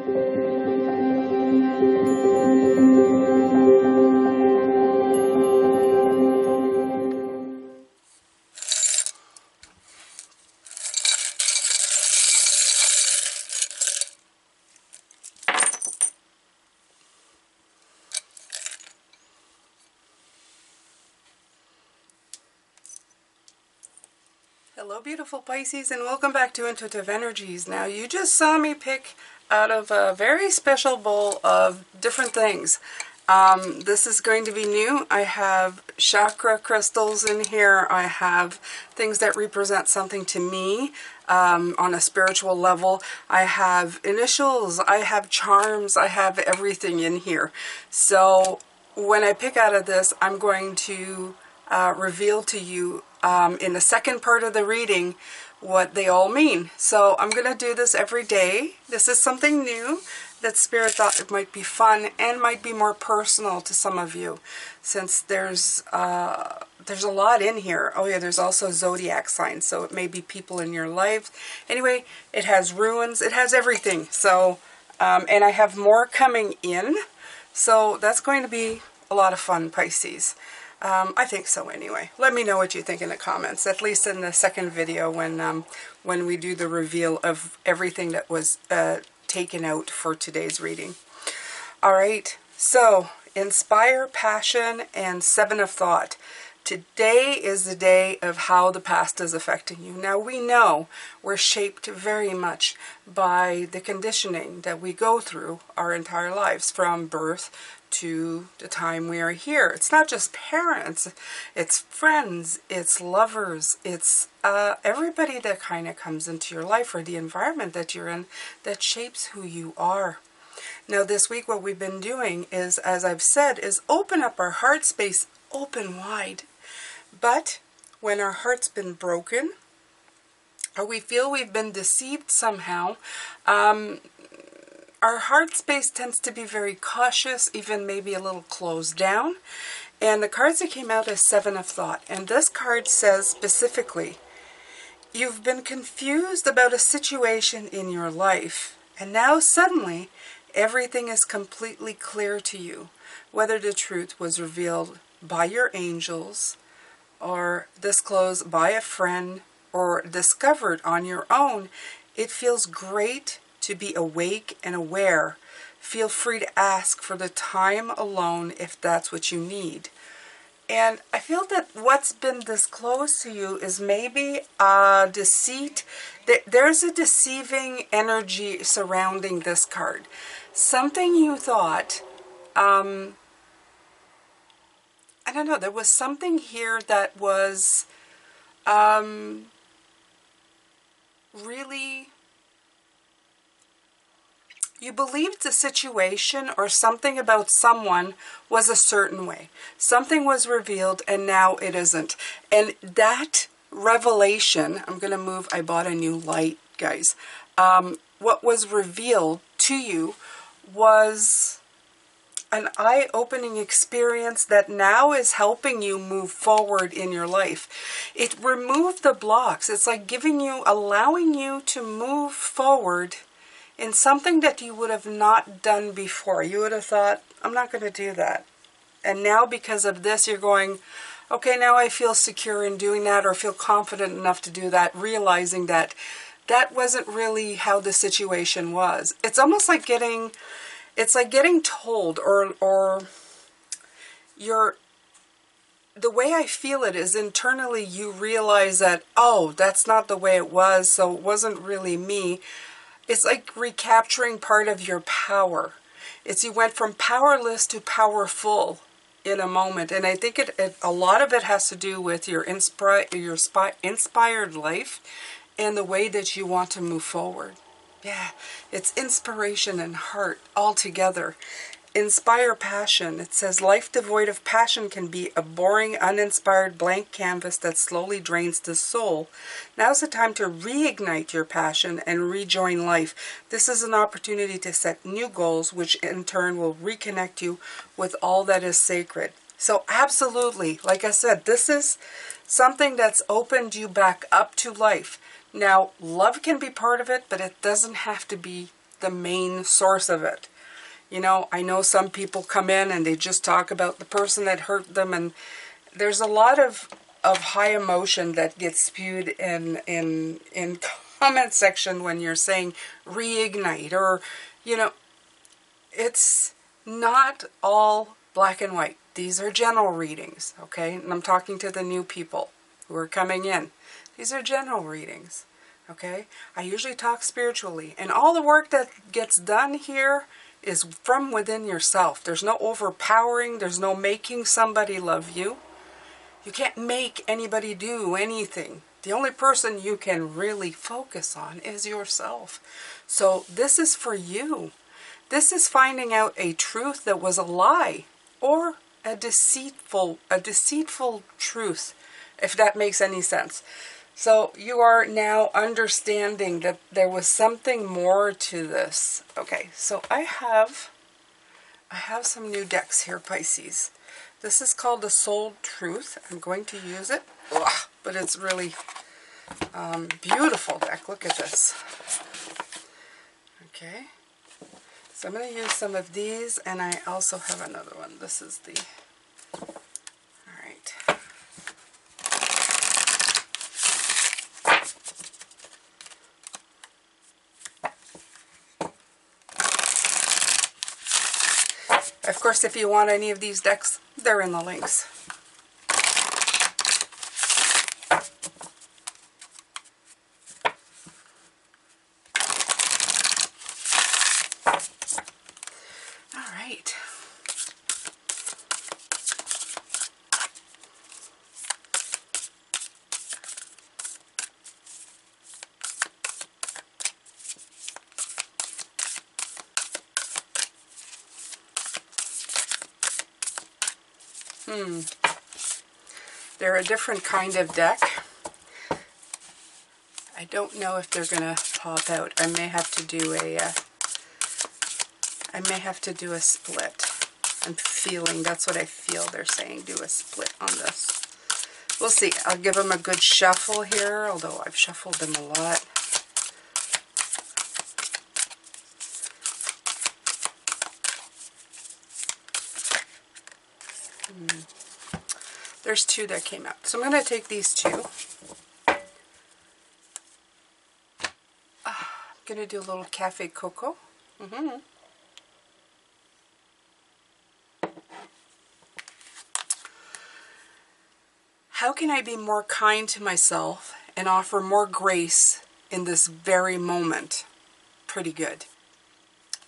Hello beautiful Pisces, and welcome back to Intuitive Energies. Now you just saw me pick out of a very special bowl of different things. This is going to be new. I have chakra crystals in here. I have things that represent something to me on a spiritual level. I have initials, I have charms, I have everything in here. So when I pick out of this, I'm going to reveal to you in the second part of the reading what they all mean. So I'm going to do this every day. This is something new that Spirit thought it might be fun and might be more personal to some of you, since there's a lot in here. Oh yeah, there's also zodiac signs, so it may be people in your life. Anyway, it has runes, it has everything. So and I have more coming in, so that's going to be a lot of fun, Pisces. I think so anyway. Let me know what you think in the comments, at least in the second video when we do the reveal of everything that was taken out for today's reading. Alright, so inspire, passion, and 7 of thought. Today is the day of how the past is affecting you. Now we know we're shaped very much by the conditioning that we go through our entire lives, from birth to the time we are here. It's not just parents, it's friends, it's lovers, it's everybody that kind of comes into your life, or the environment that you're in, that shapes who you are. Now this week what we've been doing is, as I've said, is open up our heart space, open wide. But when our heart's been broken, or we feel we've been deceived somehow, our heart space tends to be very cautious, even maybe a little closed down. And the cards that came out is 7 of thought. And this card says specifically, you've been confused about a situation in your life, and now suddenly everything is completely clear to you. Whether the truth was revealed by your angels, or disclosed by a friend, or discovered on your own, it feels great to be awake and aware. Feel free to ask for the time alone if that's what you need. And I feel that what's been disclosed to you is maybe a deceit. There's a deceiving energy surrounding this card. Something you thought, I don't know, there was something here that was really, you believed the situation or something about someone was a certain way. Something was revealed and now it isn't. And that revelation, I'm going to move, I bought a new light, guys. What was revealed to you was an eye-opening experience that now is helping you move forward in your life. It removed the blocks. It's like allowing you to move forward in something that you would have not done before. You would have thought, I'm not going to do that. And now because of this, you're going, okay, now I feel secure in doing that, or feel confident enough to do that, realizing that that wasn't really how the situation was. It's almost like getting told, or the way I feel it is internally you realize that, oh, that's not the way it was, so it wasn't really me. It's like recapturing part of your power. It's you went from powerless to powerful in a moment. And I think a lot of it has to do with your inspired life and the way that you want to move forward. Yeah, it's inspiration and heart all together. Inspire passion. It says life devoid of passion can be a boring, uninspired blank canvas that slowly drains the soul. Now's the time to reignite your passion and rejoin life. This is an opportunity to set new goals, which in turn will reconnect you with all that is sacred. So absolutely, like I said, this is something that's opened you back up to life. Now, love can be part of it, but it doesn't have to be the main source of it. You know, I know some people come in and they just talk about the person that hurt them, and there's a lot of high emotion that gets spewed in comment section when you're saying reignite, or, you know, it's not all black and white. These are general readings, okay? And I'm talking to the new people who are coming in. These are general readings, okay? I usually talk spiritually, and all the work that gets done here is from within yourself. There's no overpowering. There's no making somebody love you. You can't make anybody do anything. The only person you can really focus on is yourself. So this is for you. This is finding out a truth that was a lie, or a deceitful truth, if that makes any sense. So you are now understanding that there was something more to this. Okay, so I have some new decks here, Pisces. This is called the Soul Truth. I'm going to use it. Ugh, but it's really beautiful deck. Look at this. Okay. So I'm going to use some of these, and I also have another one. This is the... Alright. Of course, if you want any of these decks, they're in the links. All right. They're a different kind of deck. I don't know if they're gonna pop out. I may have to do a split. I'm feeling, that's what I feel they're saying, do a split on this. We'll see. I'll give them a good shuffle here, although I've shuffled them a lot. There's two that came out. So I'm going to take these two. I'm going to do a little Cafe Coco. How can I be more kind to myself and offer more grace in this very moment? Pretty good.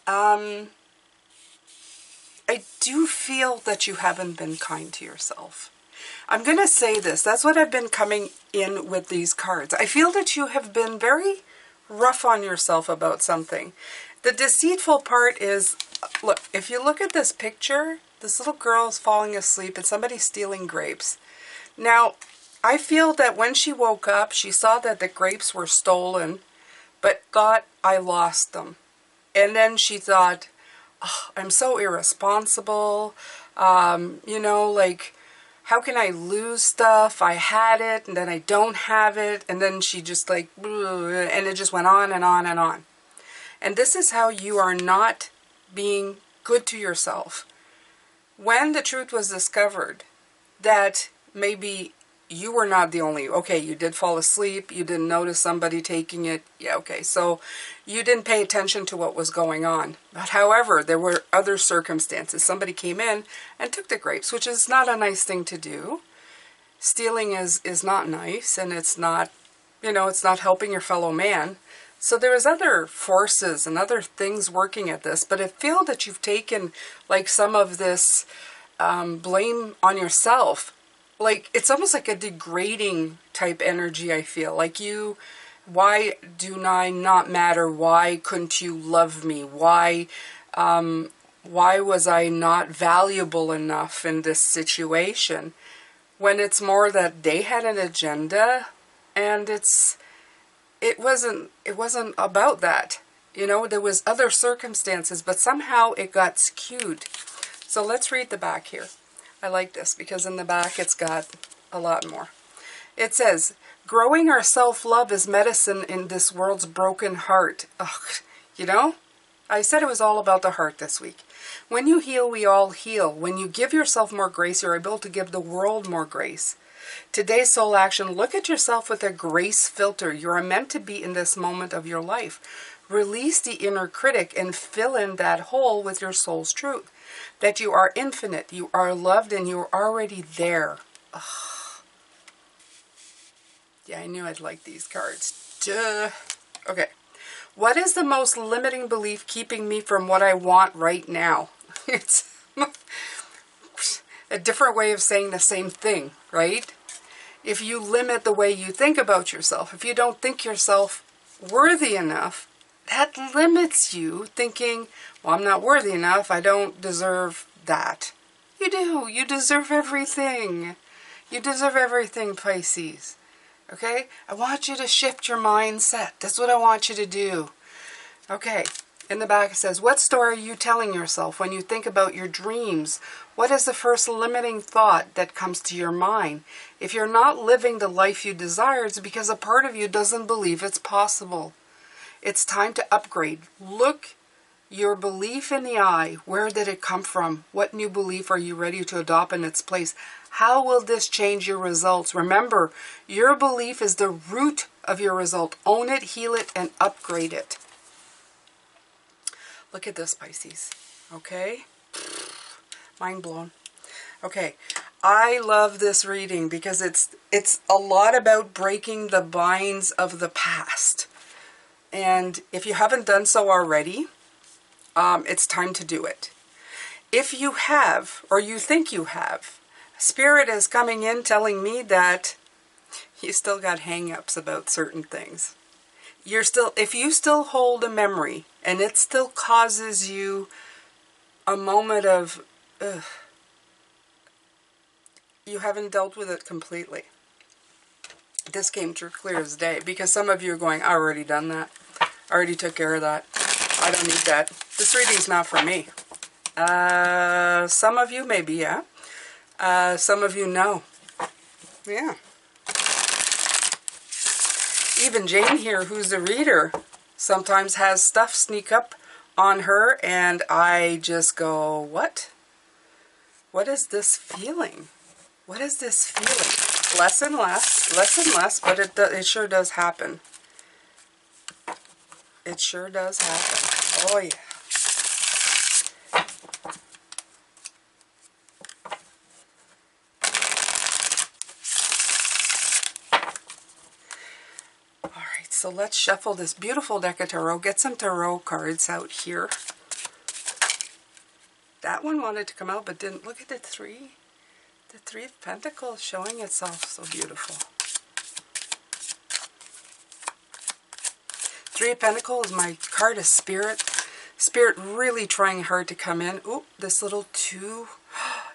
I do feel that you haven't been kind to yourself. I'm going to say this. That's what I've been coming in with these cards. I feel that you have been very rough on yourself about something. The deceitful part is, look, if you look at this picture, this little girl is falling asleep and somebody's stealing grapes. Now, I feel that when she woke up, she saw that the grapes were stolen, but thought, I lost them. And then she thought, oh, I'm so irresponsible, you know, like, how can I lose stuff? I had it, and then I don't have it, and then she just like, and it just went on and on and on. And this is how you are not being good to yourself. When the truth was discovered that maybe you were not the only, okay, you did fall asleep, you didn't notice somebody taking it, yeah, okay, so you didn't pay attention to what was going on. But however, there were other circumstances. Somebody came in and took the grapes, which is not a nice thing to do. Stealing is not nice, and it's not, you know, it's not helping your fellow man. So there is other forces and other things working at this, but I feel that you've taken like some of this blame on yourself. Like, it's almost like a degrading type energy, I feel. Like you, why do I not matter? Why couldn't you love me? Why was I not valuable enough in this situation? When it's more that they had an agenda, and it wasn't about that. You know, there was other circumstances, but somehow it got skewed. So let's read the back here. I like this because in the back it's got a lot more. It says, growing our self-love is medicine in this world's broken heart. Ugh, you know, I said it was all about the heart this week. When you heal, we all heal. When you give yourself more grace, you're able to give the world more grace. Today's soul action, look at yourself with a grace filter. You are meant to be in this moment of your life. Release the inner critic and fill in that hole with your soul's truth. That you are infinite, you are loved, and you are already there. Ugh. Yeah, I knew I'd like these cards. Duh. Okay. What is the most limiting belief keeping me from what I want right now? It's a different way of saying the same thing, right? If you limit the way you think about yourself, if you don't think yourself worthy enough, that limits you thinking, well, I'm not worthy enough, I don't deserve that. You do. You deserve everything. You deserve everything, Pisces. Okay? I want you to shift your mindset. That's what I want you to do. Okay. In the back it says, what story are you telling yourself when you think about your dreams? What is the first limiting thought that comes to your mind? If you're not living the life you desire, it's because a part of you doesn't believe it's possible. It's time to upgrade. Look your belief in the eye. Where did it come from? What new belief are you ready to adopt in its place? How will this change your results? Remember, your belief is the root of your result. Own it, heal it, and upgrade it. Look at this, Pisces. Okay? Mind blown. Okay. I love this reading because it's a lot about breaking the binds of the past. And if you haven't done so already, it's time to do it. If you have, or you think you have, Spirit is coming in telling me that you still got hang-ups about certain things. If you still hold a memory and it still causes you a moment of, ugh, you haven't dealt with it completely. This came through clear as day because some of you are going, I already done that. I already took care of that. I don't need that. This reading's not for me. Some of you maybe, yeah. Some of you no. Yeah. Even Jane here, who's the reader, sometimes has stuff sneak up on her and I just go, what? What is this feeling? What is this feeling? Less and less, but it sure does happen. It sure does happen. Oh, yeah. All right, so let's shuffle this beautiful deck of tarot. Get some tarot cards out here. That one wanted to come out, but didn't. Look at the three. The Three of Pentacles showing itself so beautiful. Three of Pentacles is my card of Spirit. Spirit really trying hard to come in. Ooh, this little two.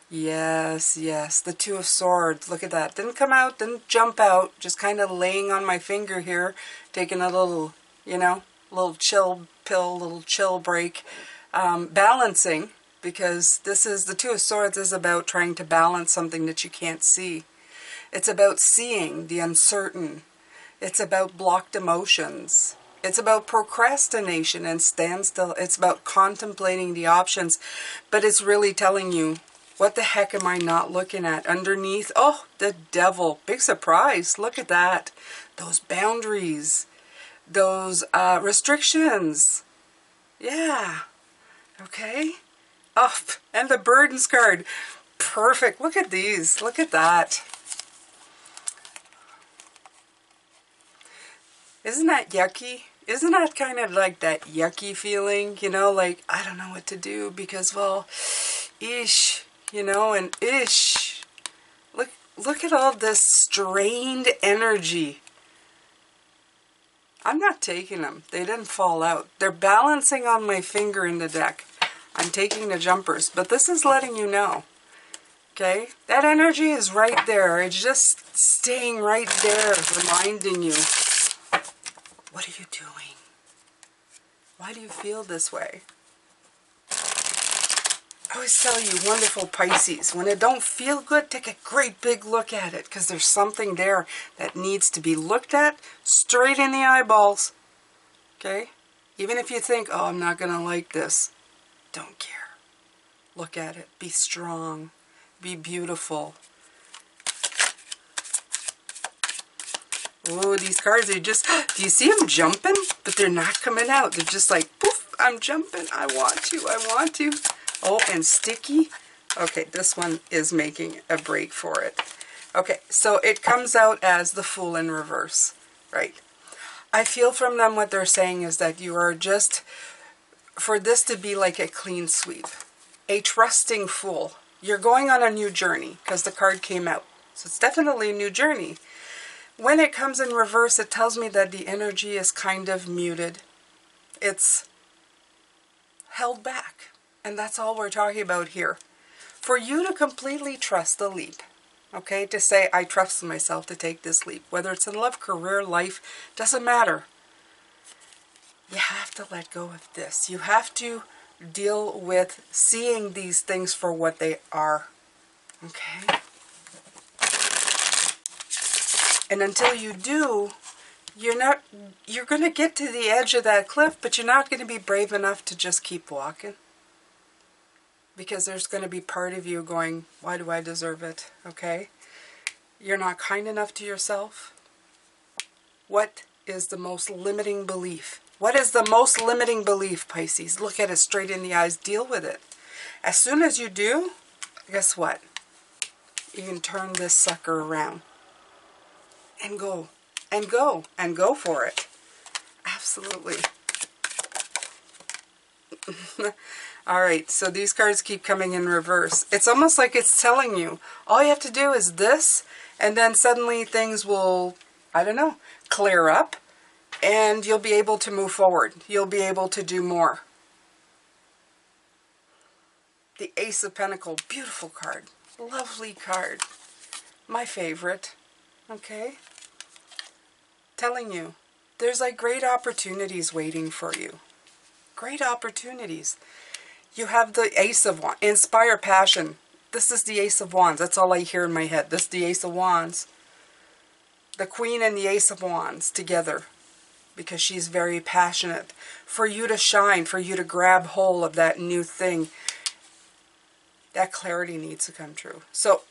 Yes, yes, the Two of Swords. Look at that. Didn't come out, didn't jump out. Just kind of laying on my finger here. Taking a little, you know, little chill pill, little chill break. Balancing. Because this is, the Two of Swords is about trying to balance something that you can't see. It's about seeing the uncertain. It's about blocked emotions. It's about procrastination and standstill. It's about contemplating the options. But it's really telling you, what the heck am I not looking at? Underneath, oh, the Devil. Big surprise. Look at that. Those boundaries. Those restrictions. Yeah. Okay. Oh, and the Burdens card. Perfect. Look at these. Look at that. Isn't that yucky? Isn't that kind of like that yucky feeling? You know, like, I don't know what to do because, well, ish, you know, and ish. Look at all this strained energy. I'm not taking them. They didn't fall out. They're balancing on my finger in the deck. I'm taking the jumpers, but this is letting you know, okay? That energy is right there. It's just staying right there, reminding you, what are you doing? Why do you feel this way? I always tell you, wonderful Pisces, when it don't feel good, take a great big look at it, because there's something there that needs to be looked at straight in the eyeballs, okay? Even if you think, oh, I'm not going to like this, don't care. Look at it. Be strong. Be beautiful. Oh, these cards are just, do you see them jumping? But they're not coming out. They're just like, poof, I'm jumping. I want to. Oh, and sticky. Okay, this one is making a break for it. Okay, so it comes out as the Fool in reverse, right? I feel from them what they're saying is that you are just, for this to be like a clean sweep, a trusting fool. You're going on a new journey because the card came out. So it's definitely a new journey. When it comes in reverse, it tells me that the energy is kind of muted. It's held back. And that's all we're talking about here. For you to completely trust the leap. Okay, to say, I trust myself to take this leap. Whether it's in love, career, life, doesn't matter. You have to let go of this. You have to deal with seeing these things for what they are. Okay? And until you do, you're going to get to the edge of that cliff, but you're not going to be brave enough to just keep walking. Because there's going to be part of you going, why do I deserve it? Okay? You're not kind enough to yourself. What is the most limiting belief? What is the most limiting belief, Pisces? Look at it straight in the eyes. Deal with it. As soon as you do, guess what? You can turn this sucker around. And go. And go. And go for it. Absolutely. Alright, so these cards keep coming in reverse. It's almost like it's telling you, all you have to do is this, and then suddenly things will, I don't know, clear up, and you'll be able to move forward. You'll be able to do more. The Ace of Pentacles, beautiful card. Lovely card. My favorite. Okay? Telling you, there's like great opportunities waiting for you. Great opportunities. You have the Ace of Wands. Inspire passion. This is the Ace of Wands. That's all I hear in my head. This is the Ace of Wands. The Queen and the Ace of Wands together. Because she's very passionate. For you to shine. For you to grab hold of that new thing. That clarity needs to come true. So,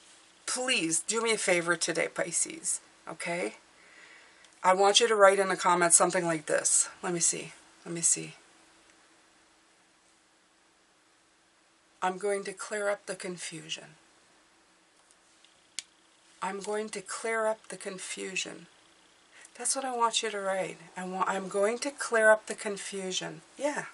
please, do me a favor today, Pisces. Okay? I want you to write in the comments something like this. Let me see. Let me see. I'm going to clear up the confusion. I'm going to clear up the confusion. That's what I want you to write. I'm going to clear up the confusion. Yeah.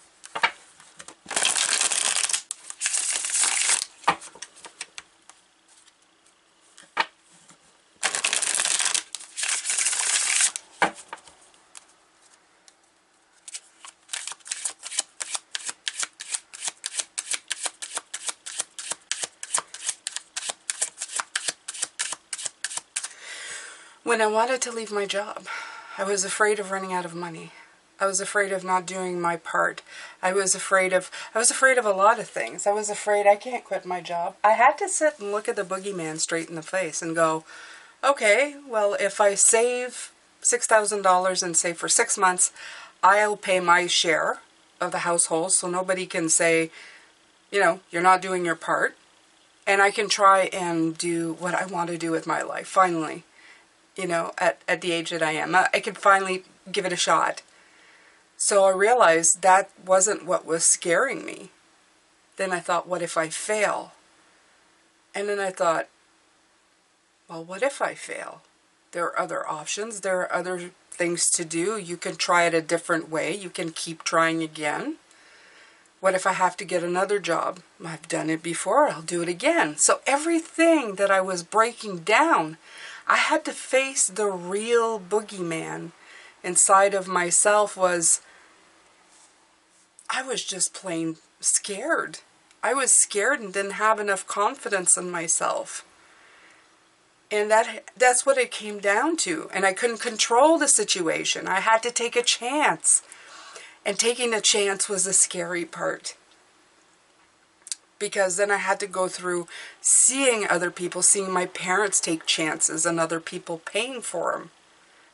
When I wanted to leave my job, I was afraid of running out of money. I was afraid of not doing my part. I was afraid of a lot of things. I was afraid I can't quit my job. I had to sit and look at the boogeyman straight in the face and go, okay, well, if I save $6,000 and save for 6 months, I'll pay my share of the household so nobody can say, you know, you're not doing your part. And I can try and do what I want to do with my life, finally. You know, at the age that I am. I could finally give it a shot. So I realized that wasn't what was scaring me. Then I thought, what if I fail? And then I thought, well, what if I fail? There are other options. There are other things to do. You can try it a different way. You can keep trying again. What if I have to get another job? I've done it before. I'll do it again. So everything that I was breaking down, I had to face the real boogeyman inside of myself. I was just plain scared. I was scared and didn't have enough confidence in myself. And that's what it came down to. And I couldn't control the situation. I had to take a chance. And taking a chance was the scary part. Because then I had to go through seeing other people, seeing my parents take chances and other people paying for them,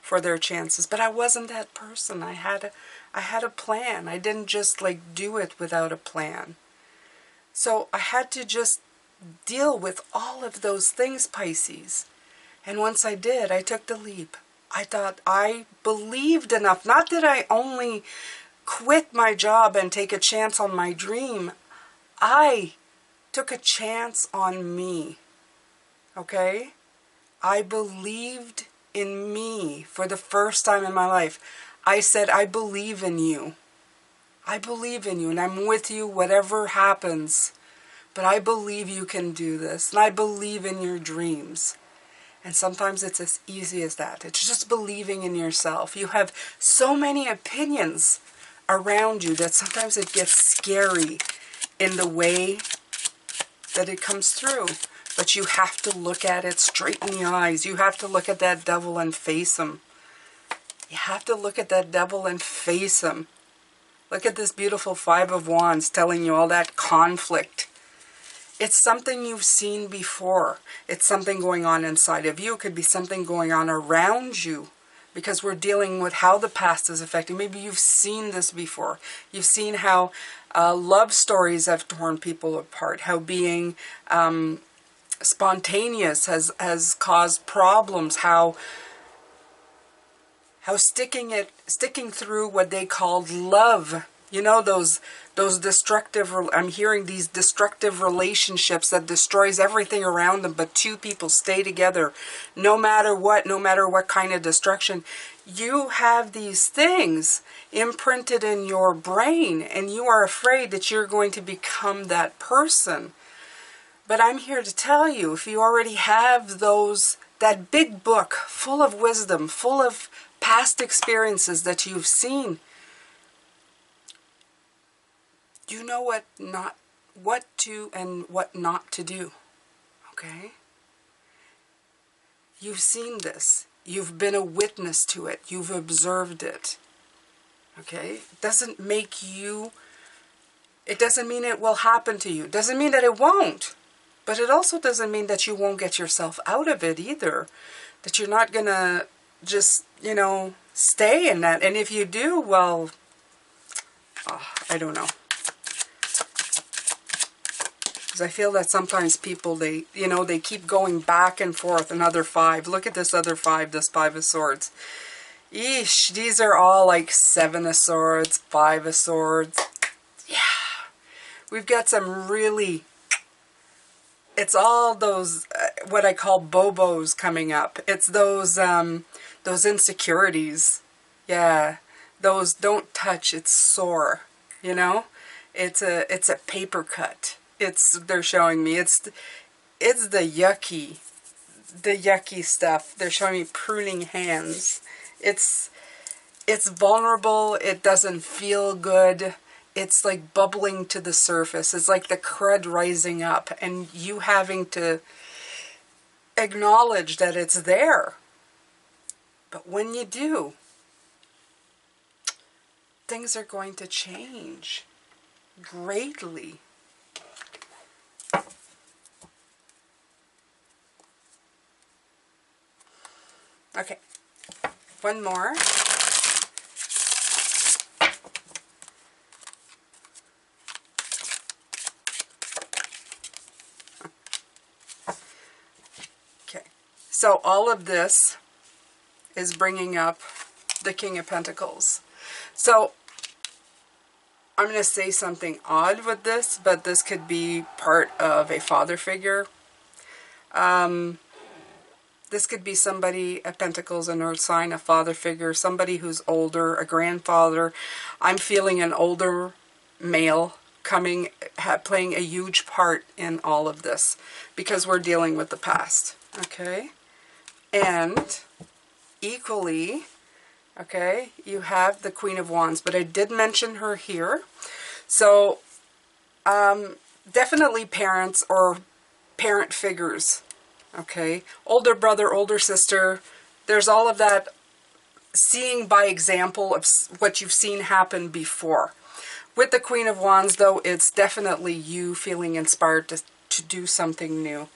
for their chances. But I wasn't that person. I had I had a plan. I didn't just like do it without a plan. So I had to just deal with all of those things, Pisces. And once I did, I took the leap. I thought I believed enough. Not that I only quit my job and take a chance on my dream. I took a chance on me. Okay? I believed in me for the first time in my life. I said, I believe in you. I believe in you, and I'm with you whatever happens. But I believe you can do this, and I believe in your dreams. And sometimes it's as easy as that. It's just believing in yourself. You have so many opinions around you that sometimes it gets scary in the way that it comes through. But you have to look at it straight in the eyes. You have to look at that devil and face him. You have to look at that devil and face him. Look at this beautiful Five of Wands telling you all that conflict. It's something you've seen before. It's something going on inside of you. It could be something going on around you, because we're dealing with how the past is affecting. Maybe you've seen this before. You've seen how love stories have torn people apart, how being spontaneous has caused problems, how sticking through what they called love. You know, those destructive, I'm hearing these destructive relationships that destroys everything around them, but two people stay together no matter what kind of destruction. You have these things imprinted in your brain, and you are afraid that you're going to become that person. But I'm here to tell you, if you already have that big book full of wisdom, full of past experiences that you've seen, you know what to and what not to do. Okay? You've seen this. You've been a witness to it. You've observed it. Okay? It doesn't mean it will happen to you. It doesn't mean that it won't. But it also doesn't mean that you won't get yourself out of it either. That you're not going to just, stay in that. And if you do, well, I don't know. Because I feel that sometimes people, they keep going back and forth. Another five. Look at this other five, this Five of Swords. Eesh, these are all like Seven of Swords, Five of Swords. Yeah. We've got some really... It's all those, what I call bobos coming up. It's those insecurities. Yeah. Those don't touch, it's sore. It's a paper cut. They're showing me, it's the yucky stuff. They're showing me pruning hands. It's vulnerable. It doesn't feel good. It's like bubbling to the surface. It's like the crud rising up, and you having to acknowledge that it's there. But when you do, things are going to change greatly. Okay, one more. So all of this is bringing up the King of Pentacles. So I'm going to say something odd with this, but this could be part of a father figure. This could be somebody, a Pentacles, an Earth sign, a father figure, somebody who's older, a grandfather. I'm feeling an older male playing a huge part in all of this, because we're dealing with the past. Okay? And equally, okay, you have the Queen of Wands, but I did mention her here. So, definitely parents or parent figures, okay? Older brother, older sister, there's all of that, seeing by example of what you've seen happen before. With the Queen of Wands, though, it's definitely you feeling inspired to do something new.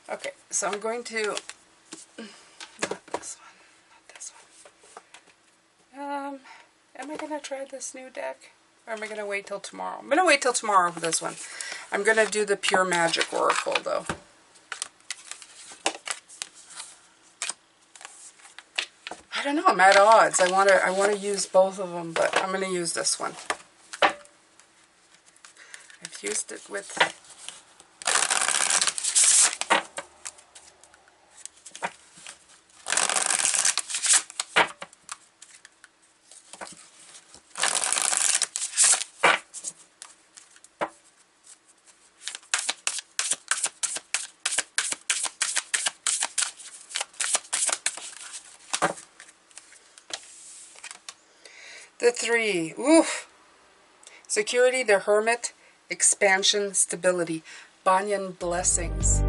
Okay, so I'm going to... Not this one. Am I going to try this new deck? Or am I going to wait till tomorrow? I'm going to wait till tomorrow for this one. I'm going to do the Pure Magic Oracle, though. I don't know. I'm at odds. I want to use both of them, but I'm going to use this one. I've used it with... The 3. Oof. Security, the Hermit, expansion, stability. Banyan blessings.